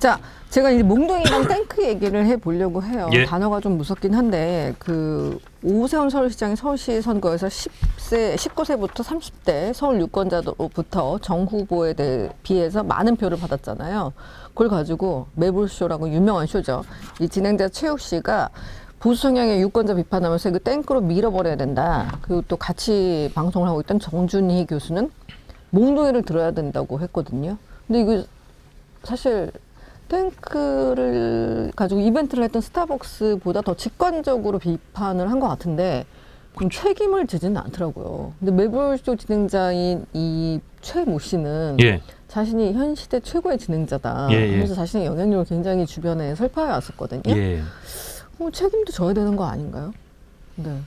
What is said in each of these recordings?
자, 제가 이제 몽둥이랑 탱크 얘기를 해보려고 해요. 예. 단어가 좀 무섭긴 한데, 오세훈 서울시장이 서울시 선거에서 19세부터 30대 서울 유권자로부터 정 후보에 비해서 많은 표를 받았잖아요. 그걸 가지고 매불쇼라고 유명한 쇼죠. 이 진행자 최욱 씨가 보수 성향의 유권자 비판하면서 이거 탱크로 밀어버려야 된다. 그리고 또 같이 방송을 하고 있던 정준희 교수는 몽둥이를 들어야 된다고 했거든요. 근데 이거 사실 탱크를 가지고 이벤트를 했던 스타벅스보다 더 직관적으로 비판을 한 것 같은데 그럼 책임을 지지는 않더라고요. 근데 매불쇼 진행자인 이 최모 씨는 예. 자신이 현 시대 최고의 진행자다. 예, 예. 하면서 자신의 영향력을 굉장히 주변에 설파해 왔었거든요. 예. 책임도 져야 되는 거 아닌가요? 네.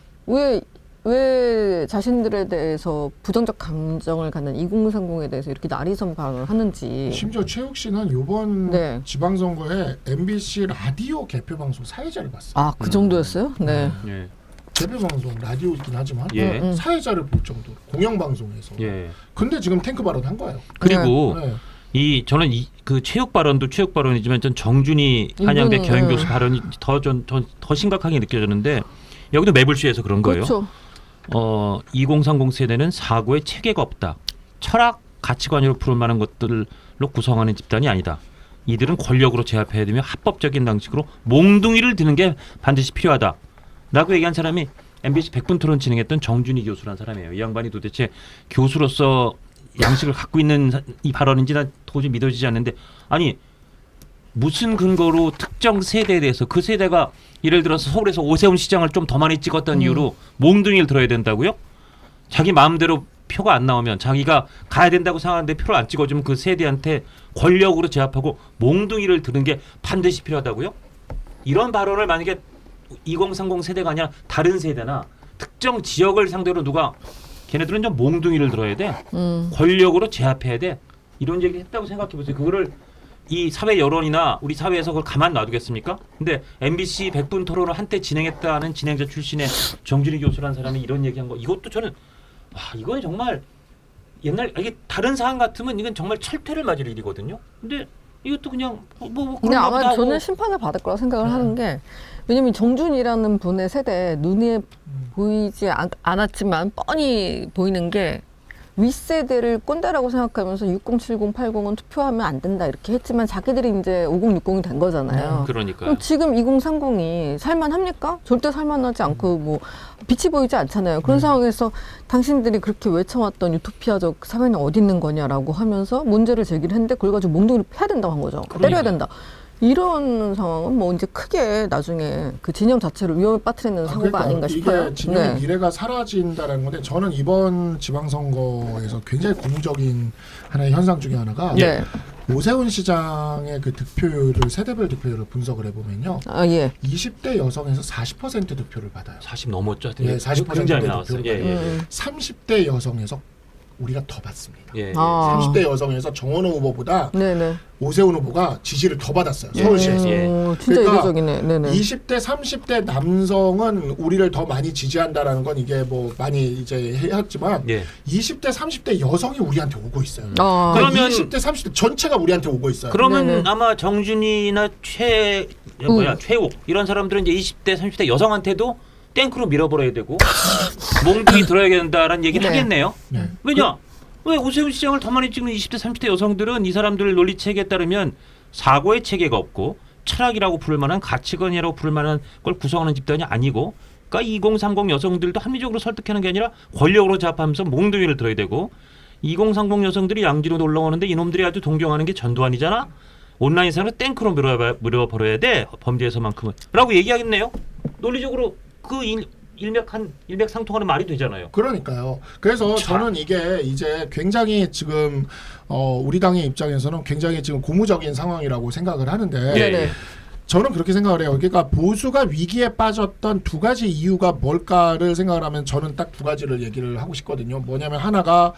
왜 자신들에 대해서 부정적 감정을 갖는 2030에 대해서 이렇게 나리선 발언을 하는지. 심지어 최욱 씨는 이번 네. 지방선거에 MBC 라디오 개표방송 사회자를 봤어요. 아, 그 정도였어요? 네. 예. 개표방송 라디오이긴 하지만 예. 사회자를 볼 정도로 공영방송에서. 예. 근데 지금 탱크 발언 한 거예요. 그리고 네. 저는 그 체육 발언도 체육 발언이지만 전 정준희 한양대 경영교수 발언이 더 심각하게 느껴졌는데 여기도 매불쇼에서 그런 거예요. 그렇죠. 2030 세대는 사고에 체계가 없다. 철학, 가치관으로 부를 만한 것들로 구성하는 집단이 아니다. 이들은 권력으로 제압해야 되며 합법적인 방식으로 몽둥이를 드는 게 반드시 필요하다. 라고 얘기한 사람이 MBC 100분 토론 진행했던 정준희 교수라는 사람이에요. 이 양반이 도대체 교수로서 양식을 갖고 있는 이 발언인지 난 도저히 믿어지지 않는데, 아니 무슨 근거로 특정 세대에 대해서 그 세대가 예를 들어서 서울에서 오세훈 시장을 좀 더 많이 찍었던 이유로 몽둥이를 들어야 된다고요? 자기 마음대로 표가 안 나오면 자기가 가야 된다고 생각하는데 표를 안 찍어주면 그 세대한테 권력으로 제압하고 몽둥이를 드는 게 반드시 필요하다고요? 이런 발언을 만약에 2030 세대가 아니라 다른 세대나 특정 지역을 상대로 누가 걔네들은 좀 몽둥이를 들어야 돼. 권력으로 제압해야 돼. 이런 얘기 했다고 생각해 보세요. 그거를 이 사회 여론이나 우리 사회에서 그걸 가만 놔두겠습니까? 근데 MBC 100분 토론을 한때 진행했다는 진행자 출신의 정준희 교수라는 사람이 이런 얘기한 거, 이것도 저는 이건 정말 옛날 이게 다른 사안 같으면 이건 정말 철퇴를 맞을 일이거든요. 근데 이것도 그냥 근데 아마 저는 심판을 받을 거라 생각을 하는 게, 왜냐면 정준이라는 분의 세대 눈에 보이지 않았지만 뻔히 보이는 게 윗세대를 꼰대라고 생각하면서 60, 70, 80은 투표하면 안 된다 이렇게 했지만 자기들이 이제 50, 60이 된 거잖아요. 그러니까요. 그럼 지금 2030이 살만합니까? 절대 살만하지 않고 뭐 빛이 보이지 않잖아요. 그런 상황에서 당신들이 그렇게 외쳐왔던 유토피아적 사회는 어디 있는 거냐라고 하면서 문제를 제기를 했는데 그걸 가지고 몽둥이를 패야 된다고 한 거죠. 때려야 된다. 이런 상황은 뭐 이제 크게 나중에 그 진영 자체를 위험에 빠뜨리는 사고가 그러니까 아닌가 싶어요. 이게 진영의 미래가 사라진다는 건데, 저는 이번 지방선거에서 굉장히 고무적인 하나의 현상 중에 하나가 오세훈 시장의 그 득표율을, 세대별 득표율을 분석을 해보면요. 20대 여성에서 40% 득표를 받아요. 40 넘었죠. 예, 40% 굉장히 나왔어요. 득표를 받아요. 30대 여성에서 우리가 더 받습니다. 30대 30대 여성에서 정원호 후보보다 네네. 오세훈 후보가 지지를 더 받았어요. 서울시에서. 진짜 그러니까 이례적이네. 네네. 20대, 30대 남성은 우리를 더 많이 지지한다라는 건 이게 뭐 많이 이제 했지만 20대, 30대 여성이 우리한테 오고 있어요. 그러니까 그러면 20대, 30대 전체가 우리한테 오고 있어요. 그러면 네네. 아마 정준이나 최욱 이런 사람들은 이제 20대, 30대 여성한테도 탱크로 밀어버려야 되고 몽둥이 들어야 된다라는 얘기를 하겠네요. 왜냐? 왜 오세훈 시장을 더 많이 찍는 20대, 30대 여성들은 이 사람들 논리체계에 따르면 사고의 체계가 없고 철학이라고 부를 만한 가치관이라고 부를 만한 걸 구성하는 집단이 아니고, 그러니까 2030 여성들도 합리적으로 설득하는 게 아니라 권력으로 제압하면서 몽둥이를 들어야 되고, 2030 여성들이 양지로 놀러 오는데 이놈들이 아주 동경하는 게 전두환이잖아. 온라인상으로 탱크로 밀어버려야 돼. 범죄에서만큼은. 라고 얘기하겠네요. 논리적으로 그 일맥상통하는 말이 되잖아요. 그러니까요. 그래서 저는 이게 이제 굉장히 지금 우리 당의 입장에서는 굉장히 지금 고무적인 상황이라고 생각을 하는데, 저는 그렇게 생각을 해요. 그러니까 보수가 위기에 빠졌던 두 가지 이유가 뭘까를 생각을 하면 저는 딱 두 가지를 얘기를 하고 싶거든요. 뭐냐면 하나가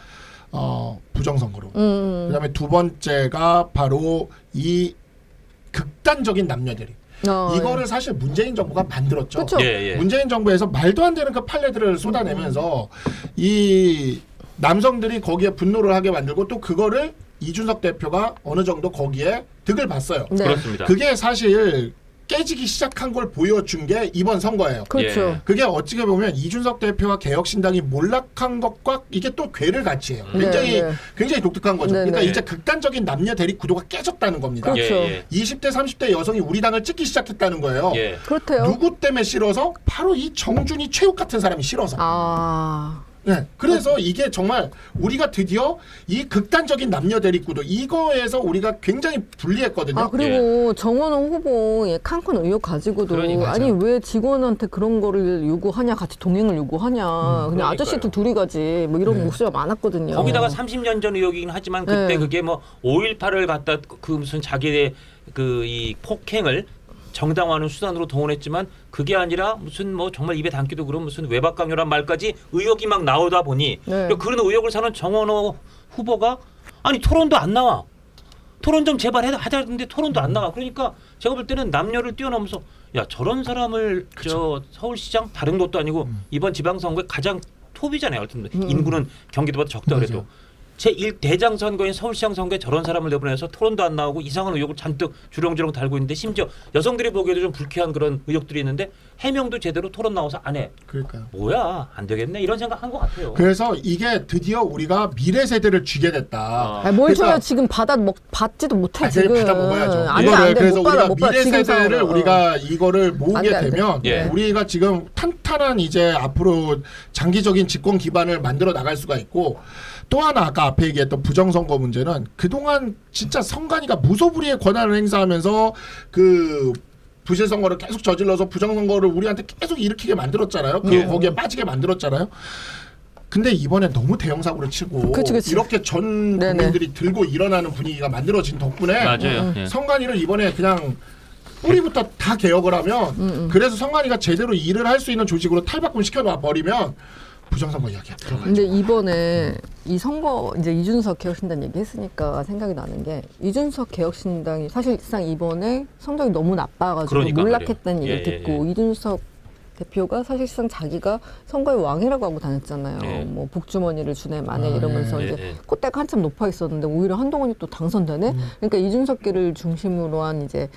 부정선거로, 그다음에 두 번째가 바로 이 극단적인 남녀들이 이거를 사실 문재인 정부가 만들었죠. 문재인 정부에서 말도 안 되는 그 판례들을 쏟아내면서 이 남성들이 거기에 분노를 하게 만들고, 또 그거를 이준석 대표가 어느 정도 거기에 득을 봤어요. 네. 그렇습니다. 그게 사실 깨지기 시작한 걸 보여준 게 이번 선거예요. 그렇죠. 예. 그게 어떻게 보면 이준석 대표와 개혁신당이 몰락한 것과 이게 또 괴를 같이 해요. 굉장히 네, 네. 굉장히 독특한 거죠. 네, 그러니까 네. 이제 극단적인 남녀 대립 구도가 깨졌다는 겁니다. 그렇죠. 20대 30대 여성이 우리 당을 찍기 시작했다는 거예요. 예. 그렇대요. 누구 때문에 싫어서? 바로 이 정준이 최욱 같은 사람이 싫어서. 아. 네, 그래서 이게 정말 우리가 드디어 이 극단적인 남녀 대립 구도 이거에서 우리가 굉장히 불리했거든요. 아 그리고 정원호 후보 예, 칸콘 의혹 가지고도 그러니까요. 아니 왜 직원한테 그런 거를 요구하냐 같이 동행을 요구하냐 그냥 그러니까요. 아저씨도 둘이 가지 뭐 이런 네. 목소리가 많았거든요. 거기다가 30년 전 의혹이긴 하지만 그때 네. 그게 뭐 5.18을 갖다 그 무슨 자기의 그 이 폭행을 정당화하는 수단으로 동원했지만 그게 아니라 무슨 뭐 정말 입에 담기도 그런 무슨 외박 강요란 말까지 의혹이 막 나오다 보니 네. 그런 의혹을 사는 정원호 후보가 아니 토론도 안 나와. 토론 좀 제발 하자는데 토론도 안 나와. 그러니까 제가 볼 때는 남녀를 뛰어넘어서 야 저런 사람을 저 서울시장 다른 것도 아니고 이번 지방선거에 가장 톱이잖아요. 하여튼 인구는 경기도보다 적다 그래도. 맞아요. 제1대장 선거인 서울시장 선거에 저런 사람을 내보내서 토론도 안 나오고 이상한 의혹을 잔뜩 주렁주렁 달고 있는데 심지어 여성들이 보기에도 좀 불쾌한 그런 의혹들이 있는데 해명도 제대로 토론 나와서 안 해. 그러니까요. 뭐야 안 되겠네 이런 생각한 것 같아요. 그래서 이게 드디어 우리가 미래 세대를 쥐게 됐다. 아니, 뭘 그러니까- 줘요 지금 받지도 못해 지금. 받아 먹어야죠. 안돼 이거를 안돼 그래서 못 받아 우리가 못 받아 미래 지금 세대를 상황은. 우리가 이거를 모으게 안 돼, 안 돼. 되면 예. 우리가 지금 탄탄한 이제 앞으로 장기적인 집권 기반을 만들어 나갈 수가 있고 또 하나 아까 앞에 얘기했던 부정선거 문제는 그동안 진짜 선관위가 무소불위의 권한을 행사하면서 그 부실선거를 계속 저질러서 부정선거를 우리한테 계속 일으키게 만들었잖아요. 거기에 빠지게 만들었잖아요. 근데 이번에 너무 대형 사고를 치고 그치. 이렇게 전 네네. 국민들이 들고 일어나는 분위기가 만들어진 덕분에 맞아요. 예. 선관위를 이번에 그냥 뿌리부터 다 개혁을 하면 그래서 선관위가 제대로 일을 할 수 있는 조직으로 탈바꿈 시켜놔 버리면 부정선거 이야기가 들어가죠. 근데 이번에 이 선거 이제 이준석 개혁신당 얘기했으니까 생각이 나는 게 이준석 개혁신당이 사실상 이번에 성적이 너무 나빠가지고 그러니까 몰락했다는 말이에요. 얘기를 예, 듣고 이준석 대표가 사실상 자기가 선거의 왕이라고 하고 다녔잖아요. 예. 뭐 복주머니를 주네 마네 이러면서 예, 이제 예. 콧대가 한참 높아 있었는데 오히려 한동훈이 또 당선되네. 그러니까 이준석계를 중심으로 한 이제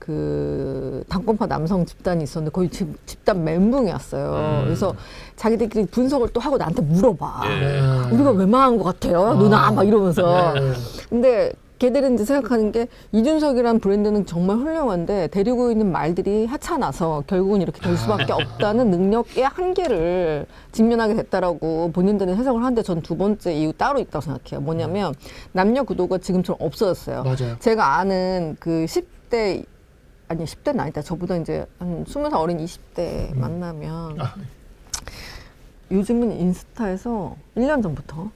그 당권파 남성 집단이 있었는데 거의 집단 멘붕이 왔어요. 그래서 자기들끼리 분석을 또 하고 나한테 물어봐. 예. 우리가 왜 망한 것 같아요? 누나 막 이러면서. 네. 근데 걔들은 이제 생각하는 게 이준석이란 브랜드는 정말 훌륭한데 데리고 있는 말들이 하찮아서 결국은 이렇게 될 수밖에 없다는 능력의 한계를 직면하게 됐다라고 본인들은 해석을 하는데 전 두 번째 이유 따로 있다고 생각해요. 뭐냐면 남녀 구도가 지금처럼 없어졌어요. 맞아요. 제가 아는 그 10대 아니 10대는 아니다. 저보다 이제 한 20살 어린 20대 만나면 요즘은 인스타에서 1년 전부터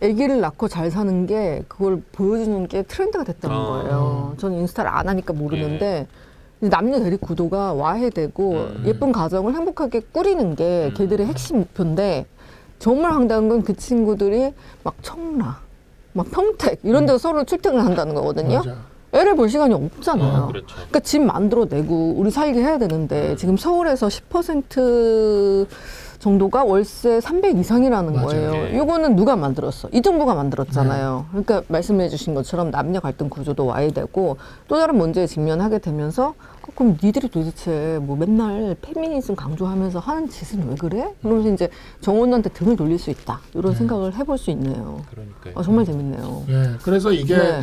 아기를 낳고 잘 사는 게 그걸 보여주는 게 트렌드가 됐다는 거예요. 저는 인스타를 안 하니까 모르는데 남녀 대립 구도가 와해되고 예쁜 가정을 행복하게 꾸리는 게 걔들의 핵심 목표인데 정말 황당한 건 그 친구들이 막 청라, 막 평택 이런 데서 서로 출퇴근을 한다는 거거든요. 맞아. 애를 볼 시간이 없잖아요. 그렇죠. 그러니까 집 만들어내고 우리 살게 해야 되는데 지금 서울에서 10% 정도가 월세 300 이상이라는 맞아요. 거예요. 네. 이거는 누가 만들었어? 이 정부가 만들었잖아요. 그러니까 말씀해 주신 것처럼 남녀 갈등 구조도 와해되고 또 다른 문제에 직면하게 되면서 그럼 니들이 도대체 뭐 맨날 페미니즘 강조하면서 하는 짓은 왜 그래? 그러면서 이제 정원한테 등을 돌릴 수 있다. 이런 생각을 해볼 수 있네요. 그러니까요. 정말 재밌네요. 예, 그래서 이게 네.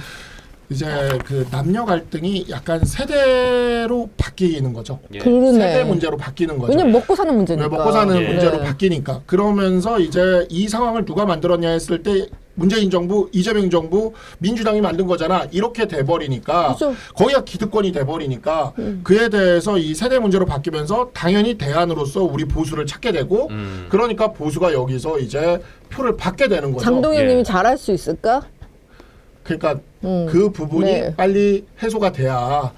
이제 그 남녀 갈등이 약간 세대로 바뀌는 거죠. 예. 그러네. 세대 문제로 바뀌는 거죠. 왜냐면 먹고 사는 문제니까. 왜 먹고 사는 예. 문제로 네. 바뀌니까. 그러면서 이제 이 상황을 누가 만들었냐 했을 때 문재인 정부, 이재명 정부, 민주당이 만든 거잖아. 이렇게 돼버리니까 그죠. 거기가 기득권이 돼버리니까 그에 대해서 이 세대 문제로 바뀌면서 당연히 대안으로서 우리 보수를 찾게 되고 그러니까 보수가 여기서 이제 표를 받게 되는 거죠. 장동현님이 예. 잘할 수 있을까? 그러니까 그 부분이 네. 빨리 해소가 돼야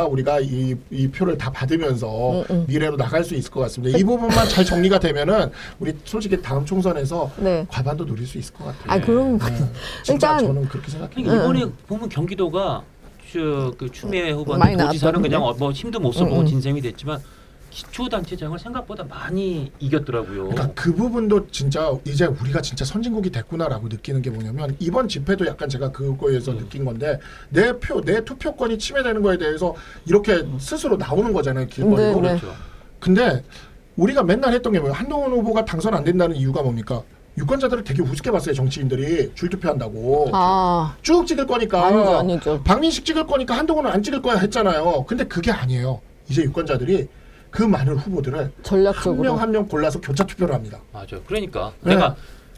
우리가 이 표를 다 받으면서 미래로 나갈 수 있을 것 같습니다. 이 부분만 잘 정리가 되면은 우리 솔직히 다음 총선에서 네. 과반도 누릴 수 있을 것 같아요. 아 그럼 진짜 일단 저는 그렇게 생각해요. 그러니까 이번에 보면 경기도가 그 추미애 후보한테 많이 도지사는 나왔던데. 그냥 뭐 힘도 못 써보고 진셈이 됐지만 기초단체장을 생각보다 많이 이겼더라고요. 그러니까 그 부분도 진짜 이제 우리가 진짜 선진국이 됐구나라고 느끼는 게 뭐냐면 이번 집회도 약간 제가 그거에서 느낀 건데 내 투표권이 침해되는 거에 대해서 이렇게 스스로 나오는 거잖아요. 길거리로. 네. 그렇죠. 근데 우리가 맨날 했던 게 뭐예요? 한동훈 후보가 당선 안 된다는 이유가 뭡니까? 유권자들을 되게 우습게 봤어요. 정치인들이 줄투표한다고. 쭉 찍을 거니까. 아니죠. 박민식 찍을 거니까 한동훈은 안 찍을 거야 했잖아요. 근데 그게 아니에요. 이제 유권자들이 그 많은 후보들을 전략적으로 한 명 골라서 교차 투표를 합니다. 맞아요. 그러니까 네. 내가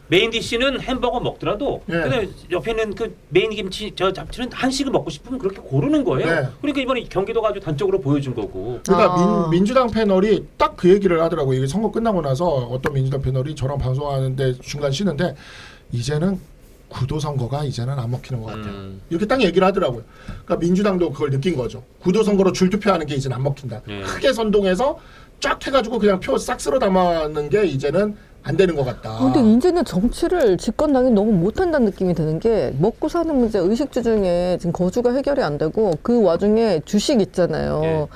메인 디시는 햄버거 먹더라도 네. 근데 옆에는 그 메인 김치 저 잡채는 한식을 먹고 싶으면 그렇게 고르는 거예요. 네. 그러니까 이번에 경기도가 아주 단적으로 보여준 거고. 그러니까 민주당 패널이 딱 그 얘기를 하더라고요. 이게 선거 끝나고 나서 어떤 민주당 패널이 저랑 방송하는데 중간 쉬는데 이제는 구도 선거가 이제는 안 먹히는 것 같아요. 이렇게 딱 얘기를 하더라고요. 그러니까 민주당도 그걸 느낀 거죠. 구도 선거로 줄투표하는 게 이제는 안 먹힌다. 크게 선동해서 쫙 해가지고 그냥 표 싹 쓸어 담아는 게 이제는 안 되는 것 같다. 근데 이제는 정치를 집권당이 너무 못한다는 느낌이 드는 게 먹고 사는 문제, 의식주 중에 지금 거주가 해결이 안 되고 그 와중에 주식 있잖아요. 예.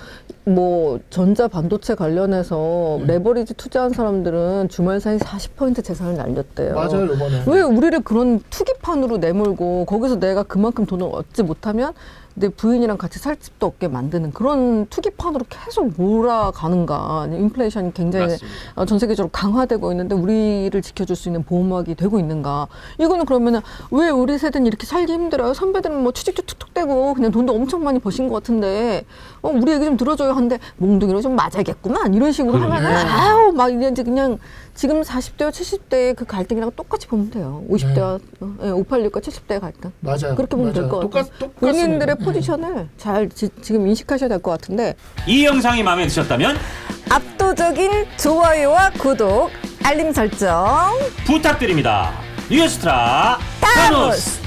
뭐 전자 반도체 관련해서 레버리지 투자한 사람들은 주말 사이 40% 재산을 날렸대요. 맞아요, 이번에. 왜 우리를 그런 투기판으로 내몰고 거기서 내가 그만큼 돈을 얻지 못하면 내 부인이랑 같이 살 집도 없게 만드는 그런 투기판으로 계속 몰아가는가. 인플레이션이 굉장히 맞습니다. 전 세계적으로 강화되고 있는데 우리를 지켜줄 수 있는 보호막이 되고 있는가. 이거는 그러면은 왜 우리 세대는 이렇게 살기 힘들어요? 선배들은 뭐 취직도 툭툭 떼고 그냥 돈도 엄청 많이 버신 것 같은데 우리 얘기 좀 들어줘요 하는데 몽둥이로 좀 맞아야겠구만 이런 식으로 그러네. 하면은 아유 막 이제 그냥 지금 40대와 70대의 그 갈등이랑 똑같이 보면 돼요. 50대와 586과 70대의 갈등. 맞아요. 그렇게 보면 될 것 같아요. 본인들의 포지션을 잘 지금 인식하셔야 될 것 같은데 이 영상이 마음에 드셨다면 압도적인 좋아요와 구독, 알림 설정 부탁드립니다. 뉴스트라 타노스.